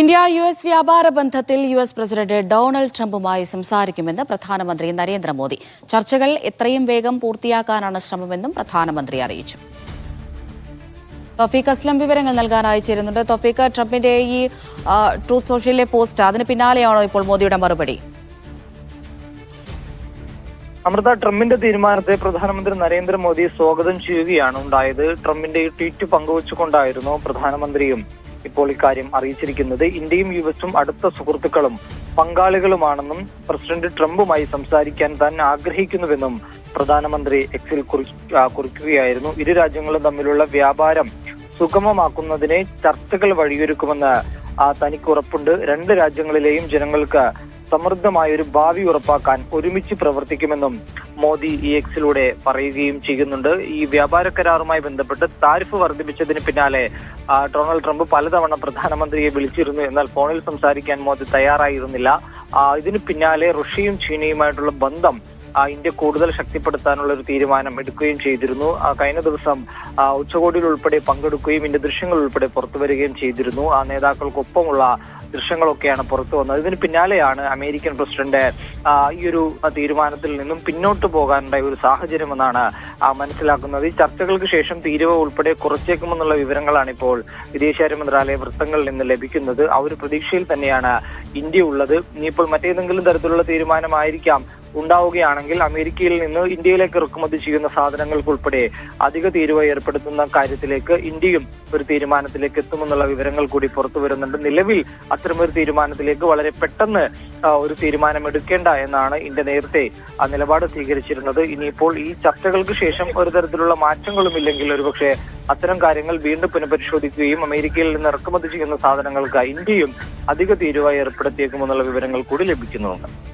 ഇന്ത്യ-US വ്യാപാര ബന്ധത്തിൽ US president Donald ട്രംപുമായി സംസാരിക്കുമെന്ന് പ്രധാനമന്ത്രി നരേന്ദ്രമോദി. ചർച്ചകൾ എത്രയും വേഗം പൂർത്തിയാക്കാനാണ് ശ്രമമെന്നും പ്രധാനമന്ത്രി അറിയിച്ചു. തൗഫീഖ് അസ്ലം വിവരങ്ങൾ നൽകാനായി ചേരുന്നുണ്ട്. തൗഫീഖ്, ട്രംപിന്റെ ഈ ട്രൂത്ത് സോഷ്യലിലെ പോസ്റ്റ് അതിന് പിന്നാലെയാണോ ഇപ്പോൾ മോദിയുടെ മറുപടി? അമൃത, ട്രംപിന്റെ തീരുമാനത്തെ പ്രധാനമന്ത്രി നരേന്ദ്രമോദി സ്വാഗതം ചെയ്യുകയാണ് ഉണ്ടായത്. ട്രംപിന്റെ ഈ ട്വീറ്റ് പങ്കുവച്ചുകൊണ്ടായിരുന്നു പ്രധാനമന്ത്രിയും ഇപ്പോൾ ഇക്കാര്യം അറിയിച്ചിരിക്കുന്നത്. ഇന്ത്യയും യുഎസും അടുത്ത സുഹൃത്തുക്കളും പങ്കാളികളുമാണെന്നും പ്രസിഡന്റ് ട്രംപുമായി സംസാരിക്കാൻ താൻ ആഗ്രഹിക്കുന്നുവെന്നും പ്രധാനമന്ത്രി എക്സിൽ കുറിക്കുകയായിരുന്നു. ഇരു രാജ്യങ്ങളും തമ്മിലുള്ള വ്യാപാരം സുഗമമാക്കുന്നതിന് ചർച്ചകൾ വഴിയൊരുക്കുമെന്ന് തനിക്ക് ഉറപ്പുണ്ട്. രണ്ട് രാജ്യങ്ങളിലെയും ജനങ്ങൾക്ക് സമൃദ്ധമായ ഒരു ഭാവി ഉറപ്പാക്കാൻ ഒരുമിച്ച് പ്രവർത്തിക്കുമെന്നും മോദി ഈ എക്സിലൂടെ പറയുകയും ചെയ്യുന്നുണ്ട്. ഈ വ്യാപാര കരാറുമായി ബന്ധപ്പെട്ട് താരിഫ് വർദ്ധിപ്പിച്ചതിന് പിന്നാലെ ഡൊണാൾഡ് ട്രംപ് പലതവണ പ്രധാനമന്ത്രിയെ വിളിച്ചിരുന്നു. എന്നാൽ ഫോണിൽ സംസാരിക്കാൻ മോദി തയ്യാറായിരുന്നില്ല. ഇതിന് പിന്നാലെ റഷ്യയും ചീനയുമായിട്ടുള്ള ബന്ധം ഇന്ത്യ കൂടുതൽ ശക്തിപ്പെടുത്താനുള്ള ഒരു തീരുമാനം എടുക്കുകയും ചെയ്തിരുന്നു. കഴിഞ്ഞ ദിവസം ഉച്ചകോടിയിൽ ഉൾപ്പെടെ പങ്കെടുക്കുകയും ഇതിന്റെ ദൃശ്യങ്ങൾ ഉൾപ്പെടെ പുറത്തുവരികയും ചെയ്തിരുന്നു. ആ നേതാക്കൾക്കൊപ്പമുള്ള ദൃശ്യങ്ങളൊക്കെയാണ് പുറത്തു വന്നത്. ഇതിന് പിന്നാലെയാണ് അമേരിക്കൻ പ്രസിഡന്റ് ഈ ഒരു തീരുമാനത്തിൽ നിന്നും പിന്നോട്ട് പോകാനുണ്ടായ ഒരു സാഹചര്യമെന്നാണ് മനസ്സിലാക്കുന്നത്. ഈ ചർച്ചകൾക്ക് ശേഷം തീരുവ ഉൾപ്പെടെ കുറച്ചേക്കുമെന്നുള്ള വിവരങ്ങളാണ് ഇപ്പോൾ വിദേശകാര്യ മന്ത്രാലയ വൃത്തങ്ങളിൽ നിന്ന് ലഭിക്കുന്നത്. ആ ഒരു പ്രതീക്ഷയിൽ തന്നെയാണ് ഇന്ത്യ ഉള്ളത്. ഇനിയിപ്പോൾ മറ്റേതെങ്കിലും തരത്തിലുള്ള തീരുമാനമായിരിക്കാം ഉണ്ടാവുകയാണെങ്കിൽ അമേരിക്കയിൽ നിന്ന് ഇന്ത്യയിലേക്ക് ഇറക്കുമതി ചെയ്യുന്ന സാധനങ്ങൾക്ക് ഉൾപ്പെടെ അധിക തീരുവ ഏർപ്പെടുത്തുന്ന കാര്യത്തിലേക്ക് ഇന്ത്യയും ഒരു തീരുമാനത്തിലേക്ക് എത്തുമെന്നുള്ള വിവരങ്ങൾ കൂടി പുറത്തു വരുന്നുണ്ട്. നിലവിൽ അത്തരമൊരു തീരുമാനത്തിലേക്ക് വളരെ പെട്ടെന്ന് ഒരു തീരുമാനം എടുക്കേണ്ട എന്നാണ് ഇന്ത്യ നേരത്തെ നിലപാട് സ്വീകരിച്ചിരുന്നത്. ഇനിയിപ്പോൾ ഈ ചർച്ചകൾക്ക് ശേഷം ഒരു തരത്തിലുള്ള മാറ്റങ്ങളും ഇല്ലെങ്കിൽ ഒരുപക്ഷെ അത്തരം കാര്യങ്ങൾ വീണ്ടും പുനഃപരിശോധിക്കുകയും അമേരിക്കയിൽ നിന്ന് ഇറക്കുമതി ചെയ്യുന്ന സാധനങ്ങൾക്ക് ഇന്ത്യയും അധിക തീരുവ ഏർപ്പെടുത്തിയേക്കുമെന്നുള്ള വിവരങ്ങൾ കൂടി ലഭിക്കുന്നുണ്ട്.